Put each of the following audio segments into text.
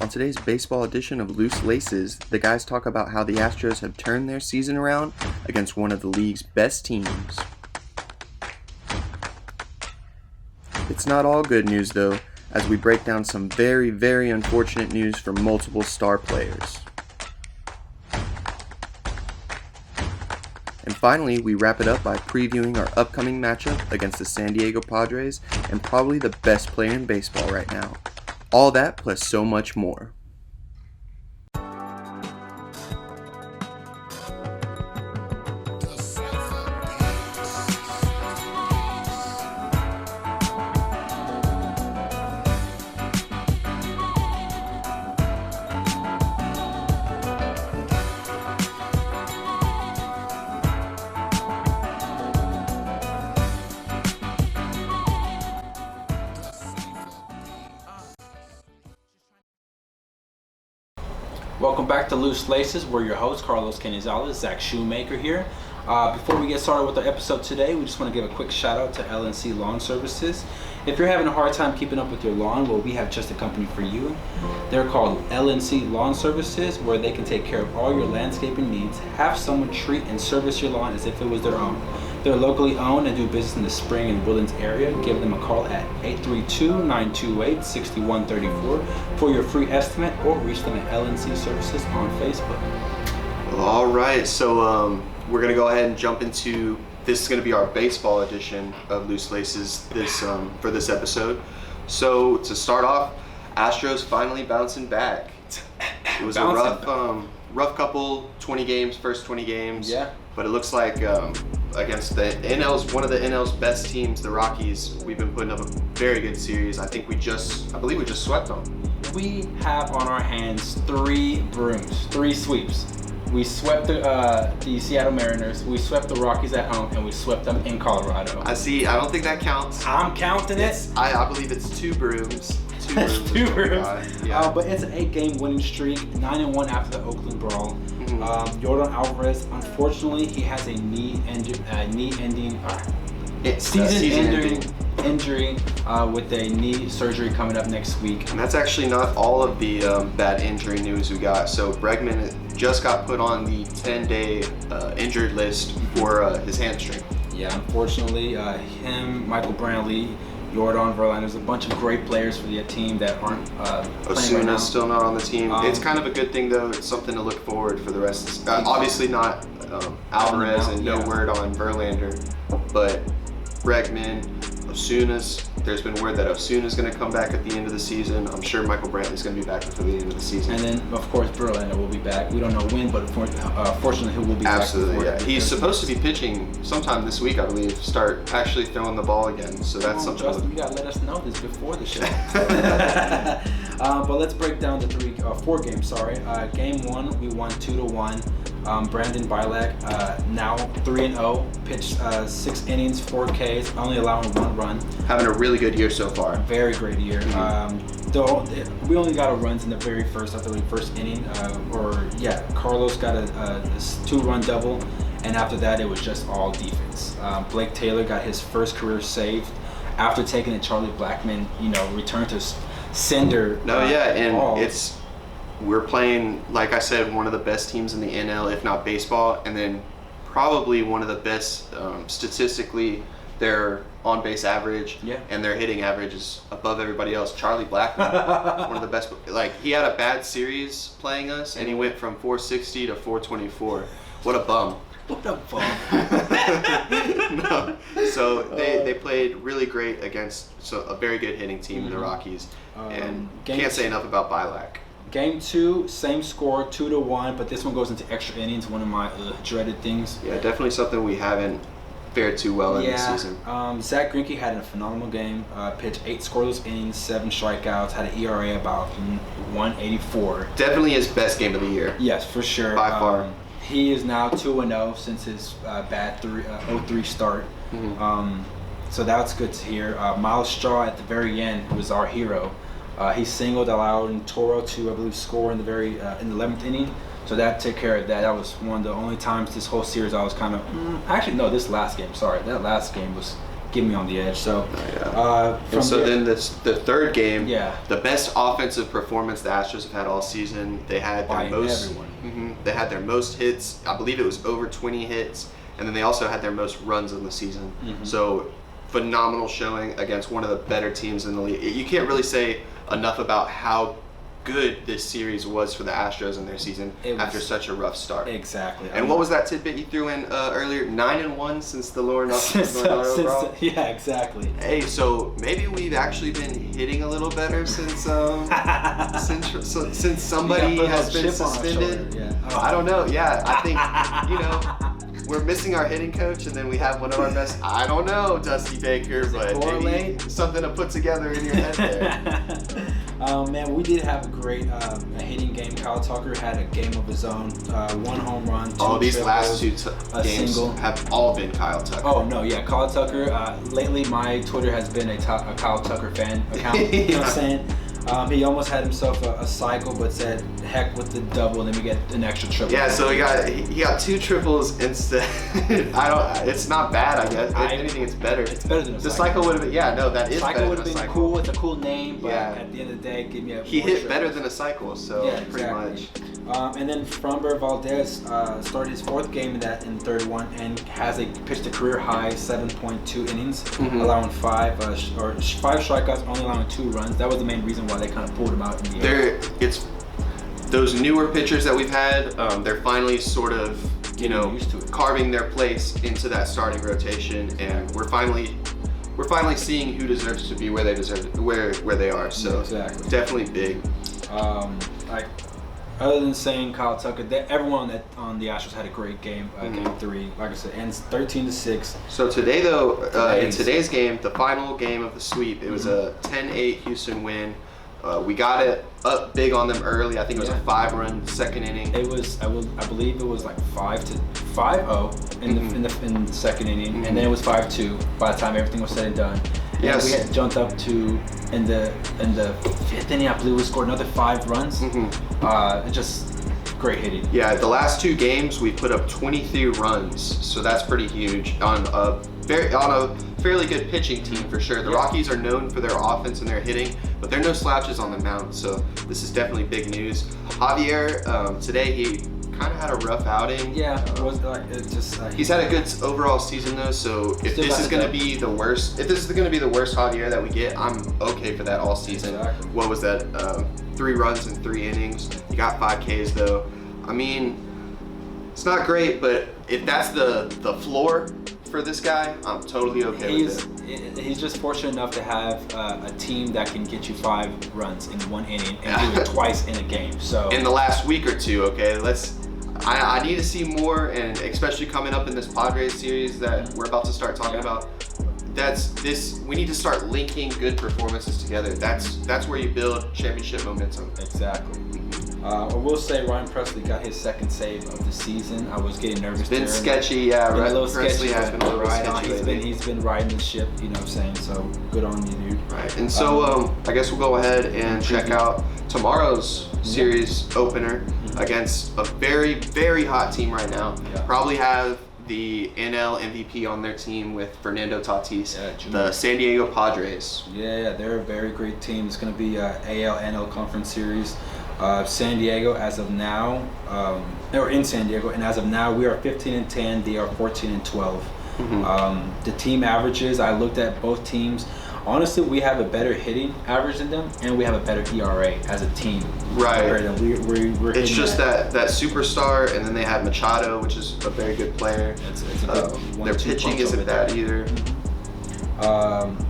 On today's baseball edition of Loose Laces, the guys talk about how the Astros have turned their season around against one of the league's best teams. It's not all good news though, as we break down some very, very unfortunate news for multiple star players. And finally, we wrap it up by previewing our upcoming matchup against the San Diego Padres and probably the best player in baseball right now. All that plus so much more. Welcome back to Loose Laces. We're your hosts, Carlos Canizales, Zach Shoemaker here. Before we get started with our episode today, we just want to give a quick shout out to LNC Lawn Services. If you're having a hard time keeping up with your lawn, well, we have just a company for you. They're called LNC Lawn Services, where they can take care of all your landscaping needs, have someone treat and service your lawn as if it was their own. They're locally owned and do business in the Spring and Woodlands area. Give them a call at 832-928-6134 for your free estimate, or reach them at LNC Services on Facebook. All right, so we're going to go ahead and jump into, this is going to be our baseball edition of Loose Laces for this episode. So to start off, Astros finally bouncing back. It was a rough couple, first 20 games. Yeah. But it looks like against one of the NL's best teams, the Rockies, we've been putting up a very good series. I believe we just swept them. We have on our hands 3 sweeps. We swept the Seattle Mariners, we swept the Rockies at home, and we swept them in Colorado. I don't think that counts. I'm counting it. I believe it's 2 brooms. 2 brooms. 2 brooms. Yeah. But it's an 8-game winning streak, 9-1 after the Oakland Brawl. Yordan Alvarez, unfortunately, he has a season-ending injury with a knee surgery coming up next week. And that's actually not all of the bad injury news we got. So Bregman just got put on the 10-day injured list for his hamstring. Yeah, unfortunately, him, Michael Brantley, Jordan Verlander's a bunch of great players for the team that aren't playing right now. Osuna's still not on the team. It's kind of a good thing though. It's something to look forward for the rest. Obviously not Alvarez and no word on Verlander, but Bregman, Osuna's. There's been word that Osuna's going to come back at the end of the season. I'm sure Michael Brantley's going to be back before the end of the season. And then, of course, Verlander will be back. We don't know when, but fortunately, he will be back. Absolutely, yeah. He's supposed to be pitching sometime this week, I believe. Start actually throwing the ball again. So that's something. Justin, you gotta let us know this before the show. But let's break down the 4 games. Game 1, we won 2-1. Brandon Bilek, now 3-0, pitched 6 innings, 4 Ks, only allowing 1 run. Having a really good year so far. Very great year. We only got a runs in the very first inning. Carlos got a 2-run double, and after that it was just all defense. Blake Taylor got his first career save after taking a Charlie Blackmon, return to sender. We're playing, like I said, one of the best teams in the NL, if not baseball, and then probably one of the best statistically. Their on-base average and their hitting average is above everybody else. Charlie Blackmon, one of the best. He had a bad series playing us, and he went from 460 to 424. What a bum. What a bum. No. So they played really great against a very good hitting team in the Rockies, and can't say enough about Bilek. Game 2, same score, 2-1, but this one goes into extra innings, one of my dreaded things. Yeah, definitely something we haven't fared too well in this season. Zach Greinke had a phenomenal game, pitched 8 scoreless innings, 7 strikeouts, had an ERA about 1.84. Definitely his best game of the year. Yes, for sure. By far. He is now 2-0 since his bad 0-3 start. So that's good to hear. Miles Straw at the very end was our hero. He singled, allowing Toro to, I believe, score in the 11th inning. So that took care of that. That was one of the only times this whole series I was kind of, this last game, sorry. That last game was get me on the edge. So, then the third game, yeah, the best offensive performance the Astros have had all season. They had their they had their most hits. I believe it was over 20 hits, and then they also had their most runs in the season. So phenomenal showing against one of the better teams in the league. You can't really say enough about how good this series was for the Astros in their season after such a rough start. Exactly. And what was that tidbit you threw in earlier? 9-1 since the Lauren. Yeah, exactly. Hey, so maybe we've actually been hitting a little better since since somebody has been suspended. Yeah. Oh. I don't know. Yeah, I think we're missing our hitting coach, and then we have one of our best. I don't know, Dusty Baker, but maybe something to put together in your head there. Man, we did have a great hitting game. Kyle Tucker had a game of his own. 1 home run, 2 these triples, last 2 games single. have all been Kyle Tucker. Oh, no, yeah, Kyle Tucker. Lately, my Twitter has been a Kyle Tucker fan account. You know what I'm saying? He almost had himself a cycle, but said, "Heck with the double," and then we get an extra triple. Yeah, so he got 2 triples instead. It's not bad, I guess. If anything, it's better. It's better than a cycle. The cycle would have been. Yeah, no, that is better than a cycle. Cycle would have been cool. It's a cool name, but at the end of the day, give me a. He hit better than a cycle, so yeah, pretty much. And then Framber Valdez started his 4th game in the third one and pitched a career high 7.2 innings, allowing 5 strikeouts, only allowing 2 runs. That was the main reason why they kind of pulled him out in the end. It's those newer pitchers that we've had. They're finally sort of used to it, carving their place into that starting rotation, and we're finally seeing who deserves to be where they deserve where they are. So definitely big. Other than saying Kyle Tucker, everyone on the Astros had a great game. Game 3, like I said, ends 13-6. So today, though, in today's game, the final game of the sweep, it was a 10-8 Houston win. We got it up big on them early. I think it was a 5-run second inning. It was, I believe it was like 5-0 in the second inning, and then it was 5-2 by the time everything was said and done. Yes. We had jumped up to in the 5th inning. I believe we scored another 5 runs. Just great hitting. Yeah, the last 2 games we put up 23 runs, so that's pretty huge on a fairly good pitching team for sure. The Rockies are known for their offense and their hitting, but they're no slouches on the mound. So this is definitely big news. Javier today he kind of had a rough outing. Yeah, he's had a good overall season though. So if this is going to be the worst, Javier that we get, I'm okay for that all season. Exactly. What was that? 3 runs in 3 innings. He got 5 Ks though. I mean, it's not great, but if that's the floor for this guy, I'm totally okay with it. He's just fortunate enough to have a team that can get you 5 runs in 1 inning and do it twice in a game. So in the last week or 2, okay, I need to see more, and especially coming up in this Padres series that we're about to start talking about. We need to start linking good performances together. That's where you build championship momentum. Exactly. I will say Ryan Presley got his 2nd save of the season. I was getting nervous. It's been sketchy, yeah. Presley has been a little sketchy. He's been riding the ship, you know what I'm saying? So good on you, dude. Right. And so I guess we'll go ahead and check out tomorrow's series opener against a very, very hot team right now. Yeah. Probably have the NL MVP on their team with Fernando Tatis, the San Diego Padres. Yeah, they're a very great team. It's going to be AL-NL Conference Series. San Diego, as of now, or in San Diego, and as of now, we are 15-10. They are 14-12. The team averages, I looked at both teams. Honestly, we have a better hitting average than them, and we have a better ERA as a team. Right. We're it's just that superstar, and then they have Machado, which is a very good player. Their pitching isn't bad either.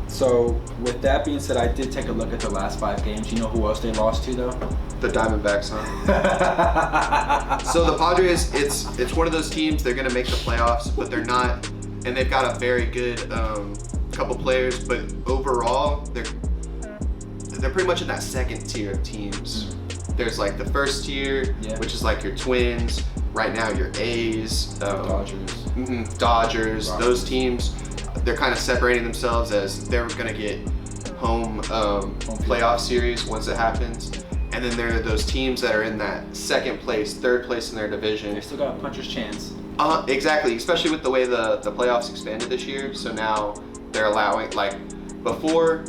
So with that being said, I did take a look at the last 5 games. You know who else they lost to, though? The Diamondbacks, huh? So the Padres, it's one of those teams, they're going to make the playoffs, but they're not, and they've got a very good couple players, but overall, they're pretty much in that second tier of teams. There's like the first tier, which is like your Twins, right now your A's, Dodgers, those teams, they're kind of separating themselves as they're going to get home playoff series once it happens. And then there are those teams that are in that second place, third place in their division. They still got a puncher's chance. Exactly, especially with the way the playoffs expanded this year. So now they're allowing, like, before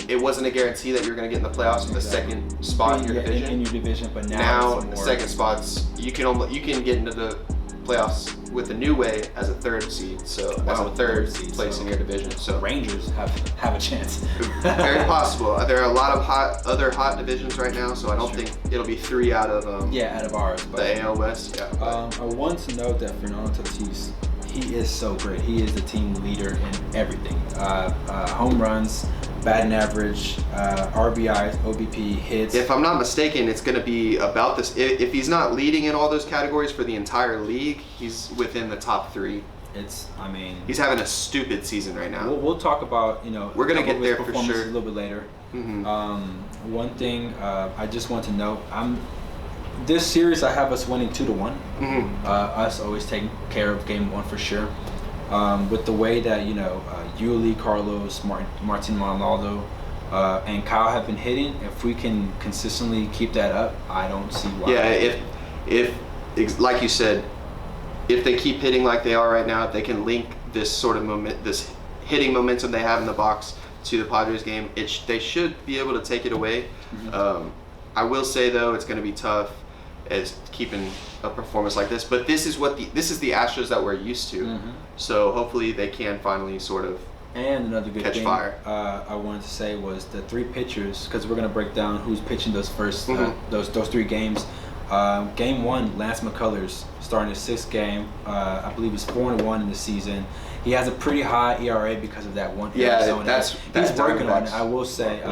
it wasn't a guarantee that you're going to get in the playoffs with the second spot in your division. In your division, but now the second spots, you can get into the playoffs with the new way as a third seed, so as a third place in your division. So Rangers have a chance. Very possible. There are a lot of other hot divisions right now, so I don't think it'll be 3 out of out of ours. But, the AL West. Yeah. I want to note that Fernando Tatis, he is so great. He is the team leader in everything. Home runs, batting average, RBIs, OBP, hits. If I'm not mistaken, it's going to be about this. If he's not leading in all those categories for the entire league, he's within the top 3. He's having a stupid season right now. We'll talk about, we're going to get there for sure a little bit later. Mm-hmm. One thing I just want to note, this series I have us winning 2-1. Mm-hmm. Us always taking care of game 1 for sure. With the way that Yuli, Carlos, Martin Ronaldo, and Kyle have been hitting, if we can consistently keep that up, I don't see why. Yeah, if like you said, if they keep hitting like they are right now, if they can link this sort of this hitting momentum they have in the box to the Padres game, they should be able to take it away. Mm-hmm. I will say though, it's going to be tough as keeping a performance like this, but this is the Astros that we're used to. Mm-hmm. So hopefully they can finally sort of and another good catch thing, fire. I wanted to say was the 3 pitchers, because we're gonna break down who's pitching those first those 3 games. Game 1, Lance McCullers starting his 6th game. I believe he's 4-1 in the season. He has a pretty high ERA because of that one. Yeah, he's working on it. I will say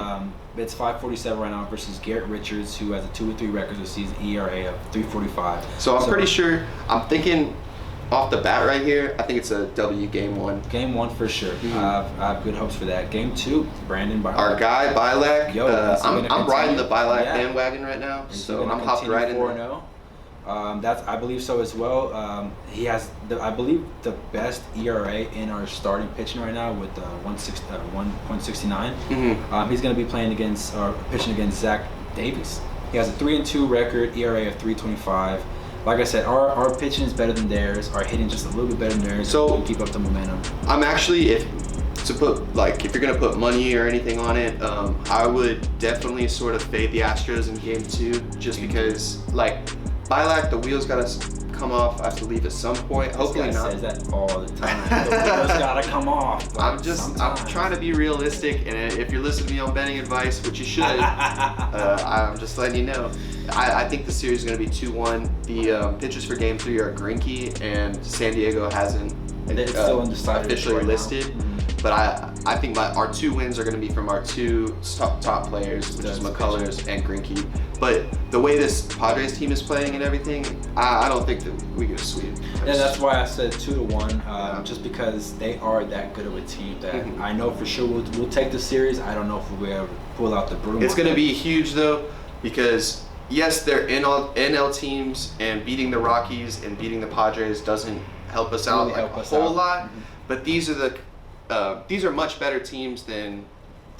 it's 5.47 right now versus Garrett Richards, who has a 2-3 record this season, ERA of 3.45. So I'm pretty sure. I'm thinking off the bat right here, I think it's a W game 1. Game 1 for sure. Mm-hmm. I have good hopes for that. Game 2, Brandon Bilac. Our guy Bilac. I'm riding the Bilac bandwagon right now, so I'm hopped right in there. I believe so as well. He has, I believe, the best ERA in our starting pitching right now with 1.69. Mm-hmm. He's going to be pitching against Zach Davies. He has a 3-2 record, ERA of 3.25. Like I said, our pitching is better than theirs. Our hitting just a little bit better than theirs. So we keep up the momentum. I'm actually, if you're gonna put money or anything on it, I would definitely sort of fade the Astros in game 2, just because Bilac, the wheels gotta come off, I believe, at some point. Hopefully not. Says that all the time. The wheels gotta come off. I'm trying to be realistic, and if you're listening to me on betting advice, which you should, I'm just letting you know. I think the series is going to be 2-1. The pitchers for Game 3 are Greinke, and San Diego hasn't still undecided officially right listed. Mm-hmm. But I think our 2 wins are going to be from our 2 top players, which is McCullers and Greinke. But the way this Padres team is playing and everything, I don't think that we get a sweep. Yeah, that's why I said 2-1, just because they are that good of a team that I know for sure we'll take the series. I don't know if we'll ever pull out the broom. It's going to be huge though, because yes, they're NL teams, and beating the Rockies and beating the Padres doesn't help us out a whole lot. Mm-hmm. But these are much better teams than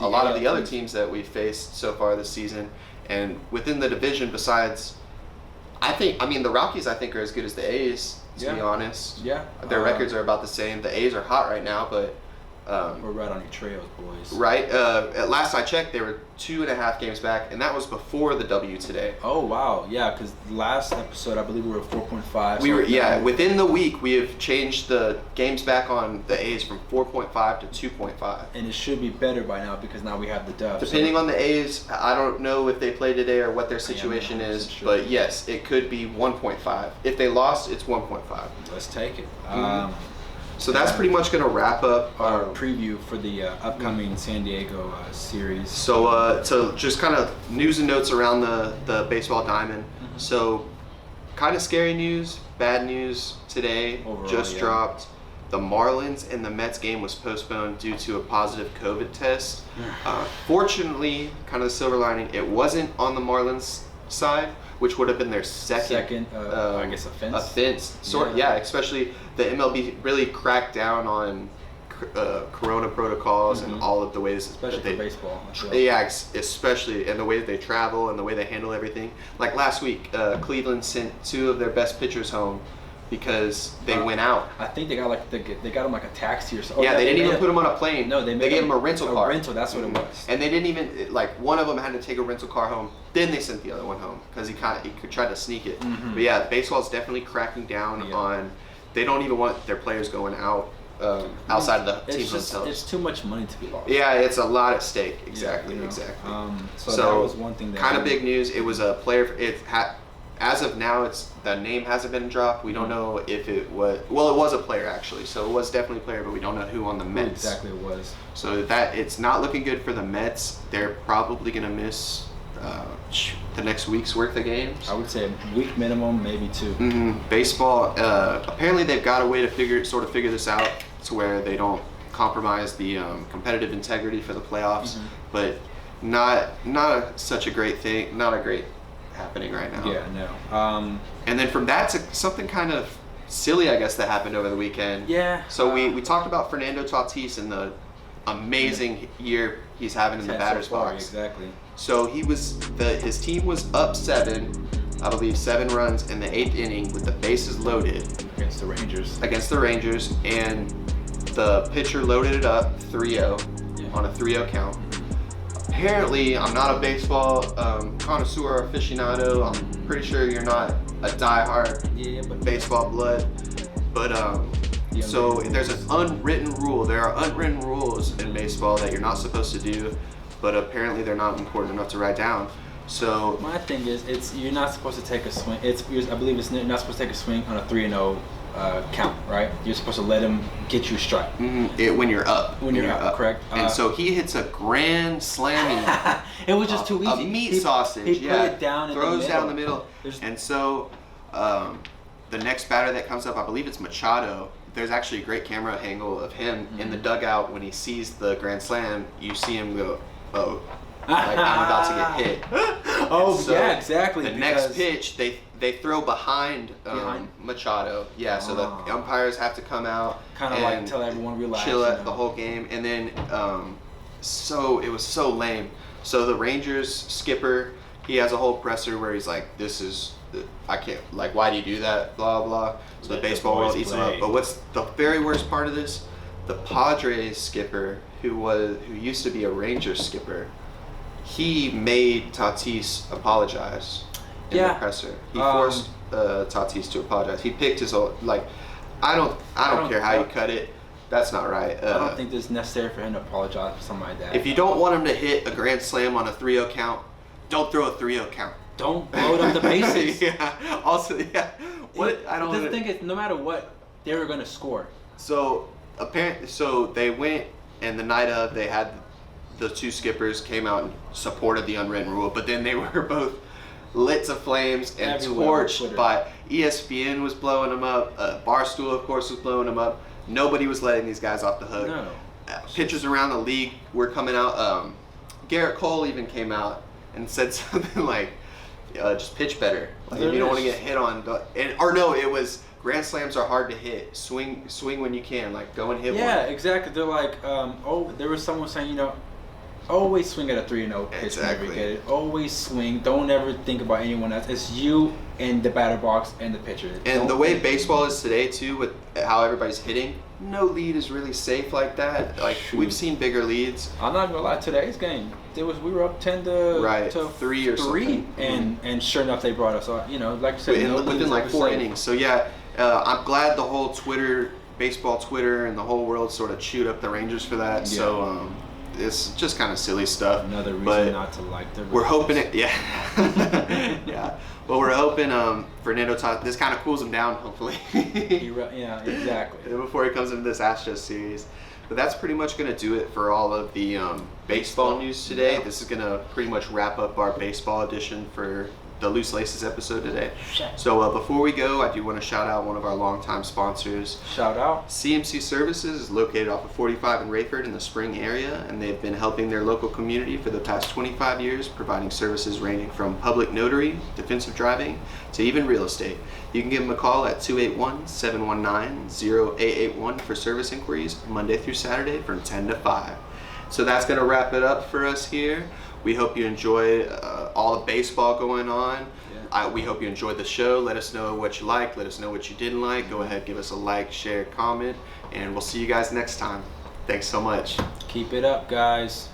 a lot of the other teams that we've faced so far this season. And within the division, besides, the Rockies I think are as good as the A's, to be honest. Yeah. Their records are about the same. The A's are hot right now, but we're right on your trails, boys. Right. At last I checked, they were 2.5 games back, and that was before the W today. Oh wow, yeah. Because last episode, I believe we were 4.5. Within the week we have changed the games back on the A's from 4.5 to 2.5. And it should be better by now because now we have the dub. Depending on the A's, I don't know if they play today or what their situation is, but yes, it could be 1.5. If they lost, it's 1.5. Let's take it. So that's pretty much going to wrap up our preview for the upcoming San Diego series. So just kind of news and notes around the baseball diamond. Mm-hmm. So kind of scary news, bad news today. Overall, dropped. The Marlins and the Mets game was postponed due to a positive COVID test. Fortunately, kind of the silver lining, it wasn't on the Marlins side, which would have been their second I guess, offense. Especially the MLB really cracked down on corona protocols and all of the ways, especially for baseball. Yeah, especially, and the way that they travel and the way they handle everything. Like last week, Cleveland sent 2 of their best pitchers home because they went out. I think they got him like a taxi or something. Yeah, they didn't even put him on a plane. No, they gave him a rental car. That's what it was. And they didn't even one of them had to take a rental car home. Then they sent the other one home because he could try to sneak it. Mm-hmm. But yeah, baseball's definitely cracking down on. They don't even want their players going out outside of the team themselves. It's too much money to be lost. Yeah, it's a lot at stake. Exactly, exactly. So that was one thing. Kind of big news. It was a player. As of now, the name hasn't been dropped. We don't know if it was. Well, it was a player actually, so it was definitely a player, but we don't know who on the Mets. Exactly, it was. So it's not looking good for the Mets. They're probably gonna miss the next week's worth of games. I would say a week minimum, maybe 2. Mm-hmm. Baseball. Apparently, they've got a way to figure this out to where they don't compromise the competitive integrity for the playoffs, but not such a great thing. Not a great happening right now. Yeah, no. And then from that to something kind of silly, I guess, that happened over the weekend. Yeah. So we talked about Fernando Tatis and the amazing year he's having in the batter's box. Exactly. So his team was up 7 runs in the 8th inning with the bases loaded against the Rangers. And the pitcher loaded it up 3-0 on a 3-0 count. Apparently, I'm not a baseball connoisseur or aficionado. I'm pretty sure you're not a diehard baseball blood. But so there's an unwritten rule. There are unwritten rules in baseball that you're not supposed to do, but apparently they're not important enough to write down. So my thing is, you're not supposed to take a swing. I believe you're not supposed to take a swing on a 3-0 count, right? You're supposed to let him get you a strike. When you're up. When you're up, correct. And so he hits a grand slamming. It was just too easy. A meat sausage. He put it down throws down the middle. And so the next batter that comes up, I believe it's Machado. There's actually a great camera angle of him in the dugout when he sees the grand slam. You see him go, oh, like I'm about to get hit. So yeah, exactly. The next pitch, they throw behind Machado. Yeah, so the umpires have to come out, kind of like tell everyone relax, chill at the whole game, and then so it was so lame. So the Rangers skipper, he has a whole presser where he's like, "This is I can't why do you do that?" Blah blah. So the baseball world eats him up. But what's the very worst part of this? The Padres skipper, who used to be a Rangers skipper, he made Tatis apologize in the presser. He forced Tatis to apologize. He picked his own, I don't care how you cut it. That's not right. I don't think it's necessary for him to apologize for something like that. If you don't want him to hit a grand slam on a 3-0 count, don't throw a 3-0 count. Don't load up the bases. Yeah. Also, yeah. The thing is, no matter what, they were going to score. So they went, and the night of, they had the two skippers came out and supported the unwritten rule, but then they were both lit to flames and torched by ESPN was blowing them up. Barstool, of course, was blowing them up. Nobody was letting these guys off the hook. No. Pitchers around the league were coming out. Garrett Cole even came out and said something like, just pitch better. If you don't want to get hit on. It was grand slams are hard to hit. Swing when you can. Go and hit one. Yeah, exactly. They're like, there was someone saying, always swing at a 3-0 pitch. Exactly. Whenever you get it. Always swing. Don't ever think about anyone else. It's you and the batter box and the pitcher. And the way baseball is today, too, with how everybody's hitting, no lead is really safe like that. We've seen bigger leads. I'm not gonna lie. Today's game, we were up 10 to 3 or something. And sure enough, they brought us. Like you said, within 4 innings. So yeah, I'm glad the whole baseball Twitter, and the whole world sort of chewed up the Rangers for that. Yeah. So it's just kind of silly stuff. Another reason not to like them. We're hoping it. Yeah. Yeah. Well, we're hoping Fernando Tatis, this kind of cools him down, hopefully. Yeah, exactly. Before he comes into this Astros series. But that's pretty much going to do it for all of the baseball news today. Yeah. This is going to pretty much wrap up our baseball edition for the Loose Laces episode today. So before we go, I do want to shout out one of our longtime sponsors. Shout out. CMC Services is located off of 45 in Rayford in the Spring area, and they've been helping their local community for the past 25 years, providing services ranging from public notary, defensive driving, to even real estate. You can give them a call at 281-719-0881 for service inquiries Monday through Saturday from 10 to 5. So that's going to wrap it up for us here. We hope you enjoy all the baseball going on. We hope you enjoyed the show. Let us know what you liked. Let us know what you didn't like. Go ahead, give us a like, share, comment, and we'll see you guys next time. Thanks so much. Keep it up, guys.